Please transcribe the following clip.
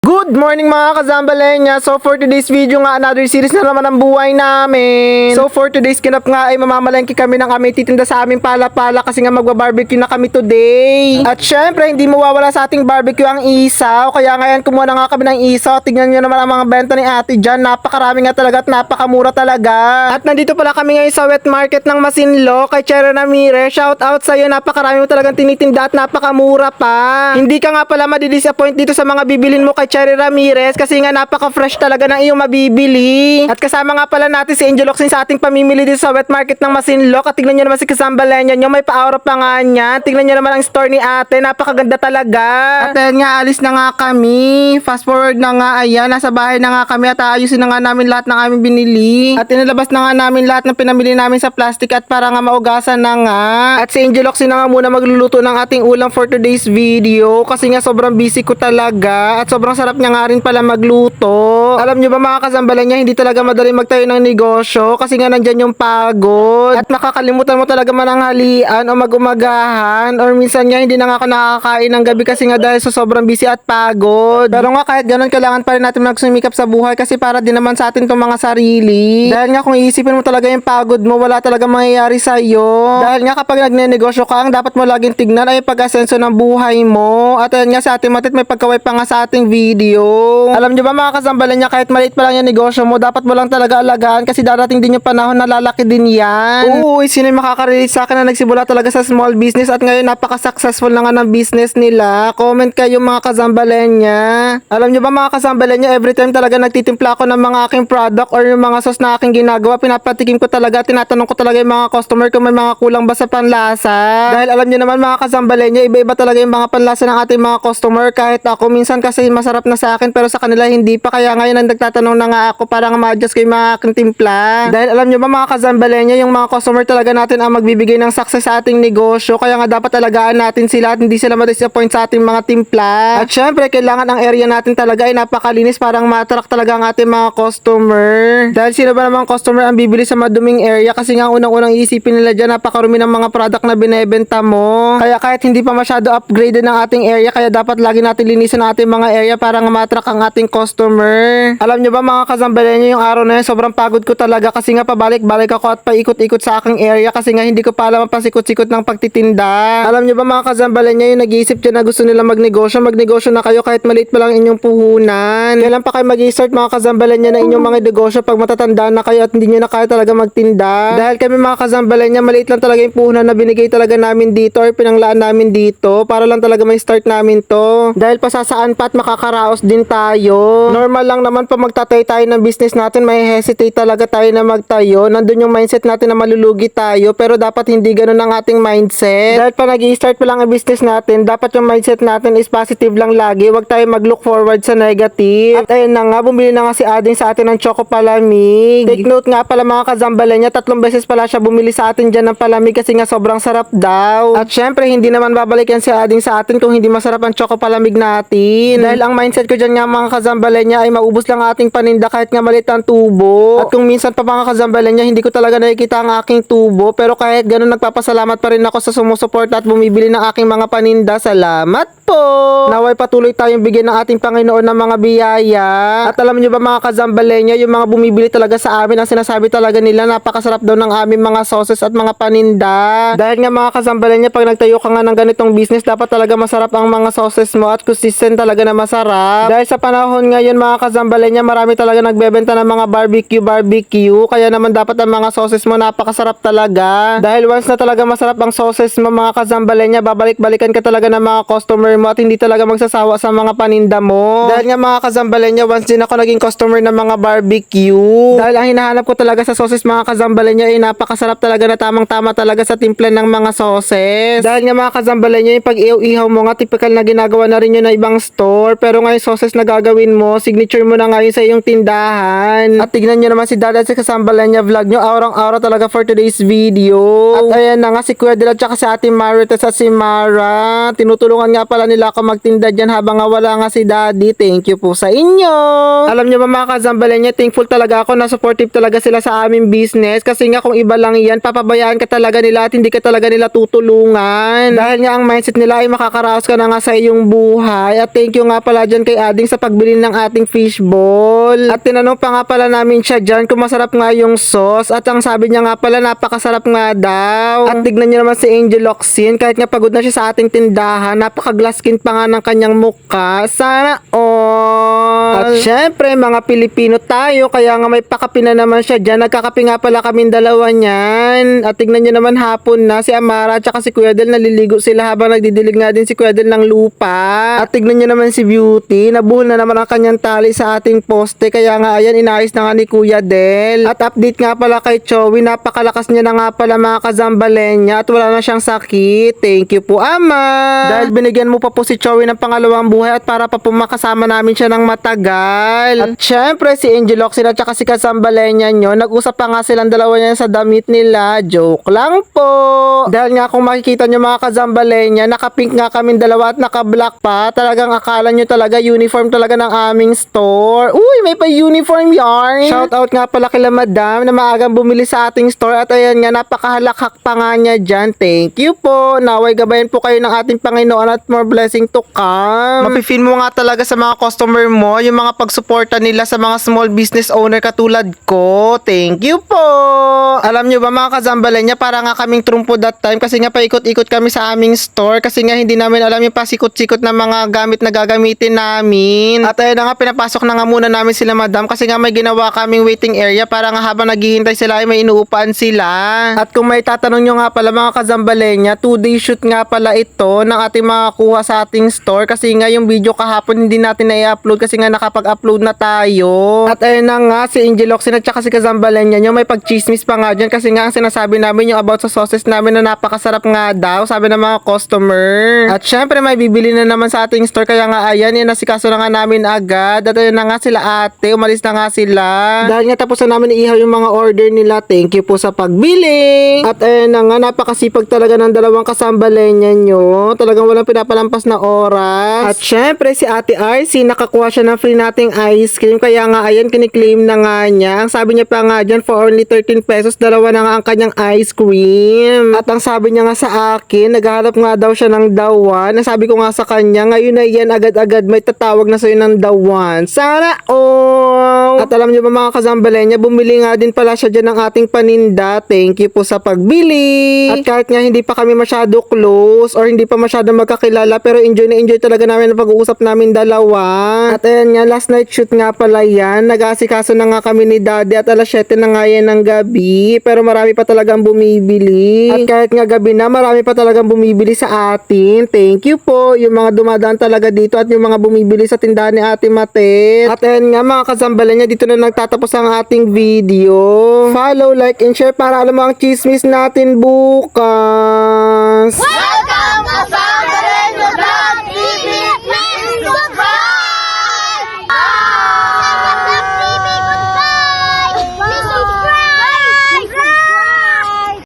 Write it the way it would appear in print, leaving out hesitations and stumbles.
Good morning mga kazambalenya. So for today's video nga, another series na naman ang buhay namin. So for today's kinap nga ay mamamalengke kami ng aming titinda sa aming pala-pala kasi nga magba-barbecue na kami today. At syempre hindi mawawala sa ating barbecue ang isaw. Kaya ngayon kumuha na nga kami ng isaw. Tignan nyo naman ang mga benta ni ate dyan. Napakarami nga talaga at napakamura talaga. At nandito pala kami ngayon sa wet market ng Masinloc kay Cherry Ramirez. Shout out sa'yo. Napakarami mo talagang tinitinda at napakamura pa. Hindi ka nga pala madidisappoint dito sa mga bibilin mo kay Cherry Ramirez kasi nga napaka-fresh talaga ng iyong mabibili. At kasama nga pala natin si Angel Oxin sa ating pamimili dito sa wet market ng Masinloc. At tignan nyo naman si Kazambalenya nyo, may pa-aura pa nga niya. Tignan nyo naman ang store ni ate, napakaganda talaga. At ayan nga, alis na nga kami. Fast forward na nga, ayan, nasa bahay na nga kami at aayusin na nga namin lahat ng aming binili. At inilabas na nga namin lahat ng pinamili namin sa plastic at para nga maugasan na nga. At si Angel Oxin na nga muna magluluto ng ating ulam for today's video kasi nga sobrang busy ko talaga at sobrang sarap niya nga rin pala magluto. Alam nyo ba mga Kazambalenya, hindi talaga madali magtayo ng negosyo kasi nga nandyan yung pagod at makakalimutan mo talaga mananghalian o magumagahan or minsan nga hindi na nga ako nakakain ng gabi kasi nga dahil sa sobrang busy at pagod. Pero nga kahit ganun kailangan pa rin natin magsumikap sa buhay kasi para din naman sa atin itong mga sarili. Dahil nga kung iisipin mo talaga yung pagod mo, wala talaga mangyayari sa'yo. Dahil nga kapag nagne-negosyo ka, ang dapat mo laging tignan ay pag-asenso ng buhay mo. At ayan nga sa ating matit may pagkaway pa nga sa ating video. Alam nyo ba mga Kazambalenya, kahit maliit pa lang yung negosyo mo, dapat mo lang talaga alagaan kasi darating din yung panahon na lalaki din yan. Uy, sino yung makaka-relate sa akin na nagsimula talaga sa small business at ngayon napaka-successful na nga ng business nila? Comment kayo mga Kazambalenya. Alam nyo ba mga Kazambalenya, every time talaga nagtitimpla ako ng mga aking product or yung mga sauce na aking ginagawa, pinapatikim ko talaga, tinatanong ko talaga yung mga customer kung may mga kulang ba sa panlasa. Dahil alam nyo naman mga Kazambalenya, iba-iba talaga yung mga panlasa ng ating mga customer. Kahit ako minsan kasi masarap na sa akin pero sa kanila hindi pa, kaya ngayon ang nagtatanong na nga ako para nga ma-adjust ko yung mga aking timpla. Dahil alam nyo ba mga Kazambalenya, yung mga customer talaga natin ang magbibigay ng success sa ating negosyo, kaya nga dapat alagaan natin sila at hindi sila ma-disappoint sa ating mga timpla. At syempre kailangan ang area natin talaga ay napakalinis parang ma-attract talaga ang ating mga customer. Dahil sino ba namang customer ang bibili sa maduming area kasi nga unang-unang iisipin nila dyan napakarumi ng mga product na binebenta mo. Kaya kahit hindi pa masyado upgraded ng ating area, kaya dapat lagi natin linisin ang ating mga area para nga ma-attract ang ating customer. Alam nyo ba mga Kazambalenya, yung araw na yun sobrang pagod ko talaga kasi nga pabalik-balik ako at paikot-ikot sa aking area kasi nga hindi ko pa alam ang pasikot-sikot ng pagtitinda. Alam nyo ba mga Kazambalenya, yung nag-iisip dyan na gusto nila magnegosyo na kayo kahit maliit pa lang inyong puhunan. Kailan pa kayo mag-i-start mga Kazambalenya na inyong mga negosyo pag matatanda na kayo at hindi nyo na kaya talaga magtinda? Dahil kami mga Kazambalenya, maliit lang talaga yung puhunan na binigay talaga namin dito or pinanglaan namin dito para lang talaga may start namin to. Dahil pasasaan pa at makakaraos din tayo. Normal lang naman pa magtatay tayo ng business natin, may hesitate talaga tayo na magtayo. Nandun yung mindset natin na malulugi tayo pero dapat hindi ganun ang ating mindset. Dahil pa nag-i-start pa lang ang business natin, dapat yung mindset natin is positive lang lagi. Huwag tayo mag-look forward sa negative. At ayun na nga, bumili na nga si Ading sa atin ng choco palamig. Take note nga pala mga Kazambalenya, 3 beses pala siya bumili sa atin dyan ng palamig kasi nga sobrang sarap daw. At syempre, hindi naman babalik yan si Ading sa atin kung hindi masarap ang choco palamig natin. Dahil ang mindset ko dyan nga mga Kazambalenya ay maubos lang ating paninda kahit nga maliit ang tubo. At kung minsan pa mga Kazambalenya, hindi ko talaga nakikita ang aking tubo pero kahit ganun nagpapasalamat pa rin ako sa sumusuporta at bumibili ng aking mga paninda. Salamat po! Naway patuloy tayong bigyan ng ating Panginoon ng mga biyaya. At alam nyo ba mga Kazambalenya, yung mga bumibili talaga sa amin, ang sinasabi talaga nila napakasarap daw ng aming mga sauces at mga paninda. Dahil nga mga Kazambalenya, pag nagtayo ka nga ng ganitong business, dapat talaga masarap ang mga sauces mo at consistent talaga na masarap. Dahil sa panahon ngayon mga Kazambalenya, marami talaga nagbebenta ng mga barbecue, kaya naman dapat ang mga sauces mo napakasarap talaga. Dahil once na talaga masarap ang sauces mo mga Kazambalenya, babalik-balikan ka talaga ng mga customer mo at hindi talaga magsasawa sa mga paninda mo. Dahil nga mga Kazambalenya, once din ako naging customer ng mga barbecue. Dahil ang hinahanap ko talaga sa sauces mga Kazambalenya ay napakasarap talaga na tamang-tama talaga sa timpla ng mga sauces. Dahil nga mga Kazambalenya, yung pag-ihaw-ihaw mo nga typical na ginagawa na rin yun na ibang store, pero ngayon sauces na gagawin mo, signature mo na ngayon sa iyong tindahan. At tignan nyo naman si Dada at si Kazambalenya vlog nyo, aurang-aura talaga for today's video. At ayan na nga si Kuya Dila at si Ate Marites at si Mara, tinutulungan nga pala pala nila ako magtinda dyan habang nga wala nga si daddy. Thank you po sa inyo. Alam nyo ba mga kazambalenya, thankful talaga ako na supportive talaga sila sa aming business. Kasi nga kung iba lang yan, papabayaan ka talaga nila at hindi ka talaga nila tutulungan. Dahil nga ang mindset nila ay makakaraos ka na nga sa iyong buhay. At thank you nga pala dyan kay Ading sa pagbili ng ating fishball. At tinanong pa nga pala namin siya dyan kung masarap nga yung sauce. At ang sabi niya nga pala napakasarap nga daw. At tignan niyo naman si Angel Locsin, kahit nga pagod na siya sa ating tindahan, napaka-glass skin pa nga ng kanyang mukha. Sana all. At syempre mga Pilipino tayo, kaya nga may pakapi na naman siya dyan. Nagkakapi nga pala kaming dalawa niyan. At tignan niyo naman hapon na si Amara at saka si Kuya Del naliligo sila habang nagdidilig nga din si Kuya Del ng lupa. At tignan niyo naman si Beauty, nabuhol na naman ang kanyang tali sa ating poste, kaya nga ayan inayos na nga ni Kuya Del. At update nga pala kay Chowi, napakalakas niya na nga pala mga kazambalenya at wala na siyang sakit. Thank you po Ama. Dahil binigyan mo pa po si Chowi ng pangalawang buhay at para pa po makasama namin siya ng matagal. At syempre si Angel Locsin at saka si kazambalenya nyo, nag-usap pa nga silang dalawa niyan sa damit nila. Joke lang po. Dahil nga kung makikita nyo mga kazambalenya, naka-pink nga kaming dalawa at naka-black pa. Talagang akala nyo talaga uniform talaga ng aming store. Uy, may pa uniform yarn. Shout out nga pala kila Madam na maagang bumili sa ating store at ayan nga napakahalakhak pa nga niya dyan. Thank you po. Naway gabayan po kayo ng ating Panginoon at more blessing to come. Mapifeel mo nga talaga sa mga customer mo yung mga pagsuporta nila sa mga small business owner katulad ko. Thank you po. Alam nyo ba mga kazambalenya, para nga kaming trumpo that time kasi nga paikot-ikot kami sa aming store kasi nga hindi namin alam yung pasikot-sikot na mga gamit na gagamitin namin. At ayun na nga, pinapasok na nga muna namin sila Madam kasi nga may ginawa kaming waiting area para nga habang naghihintay sila ay may inuupuan sila. At kung may tatanong nyo nga pala mga kazambalenya, 2-day shoot nga pala ito ng ating mga kuha sa ating store kasi nga yung video kahapon hindi natin na-upload kasi nga nakapag-upload na tayo. At ayun na nga, si Angel Locsin at saka si kazambalenya nyo may pagchismis pa nga dyan kasi nga ang sinasabi namin yung about sa sauces namin na napakasarap nga daw, sabi ng mga customer. At syempre may bibili na naman sa ating store kaya nga ayan, inasikaso na nga namin agad. At ayun na nga sila ate, umalis na nga sila. Dahil nga tapos na namin iihaw yung mga order nila. Thank you po sa pagbili. At ayun na nga, napakasipag talaga ng dalawang kasambalenya nyo. Talagang walang pinapalampas na oras. At syempre si Ate RC, nakakuha siya ng free nating ice cream. Kaya nga ayan, kiniklaim na nga niya. Ang sabi niya pa nga dyan, for only 13 pesos, dalawa na nga ang kanyang ice cream. At ang sabi niya nga sa akin, naghahanap nga daw siya ng dawan. Nasabi ko nga sa kanya, ngayon na yan, agad-agad may tatawag na sa'yo ng dawan. Sana all! At alam niyo ba mga kazambalenya, bumili nga din pala siya dyan ng ating paninda. Thank you po sa pagbili. At kahit nga hindi pa kami masyado close or hindi pa masyado magkakilala, pero enjoy na enjoy talaga namin ang pag-uusap namin dalawa. At ayan nga, last night shoot nga pala yan. Nag-aasikaso na nga kami ni Daddy at alas 7 na nga yan ng gabi. Pero marami pa talagang bumibili. At kahit nga gabi na, marami pa talagang bumibili sa atin. Thank you po. Yung mga dumadaan talaga dito at yung mga bumibili sa tindahan ni Ate Matet. At ayan nga mga kazambalenya, dito na nagtatapos ang ating video. Follow, like, and share para alam mo ang chismis natin bukas. Welcome,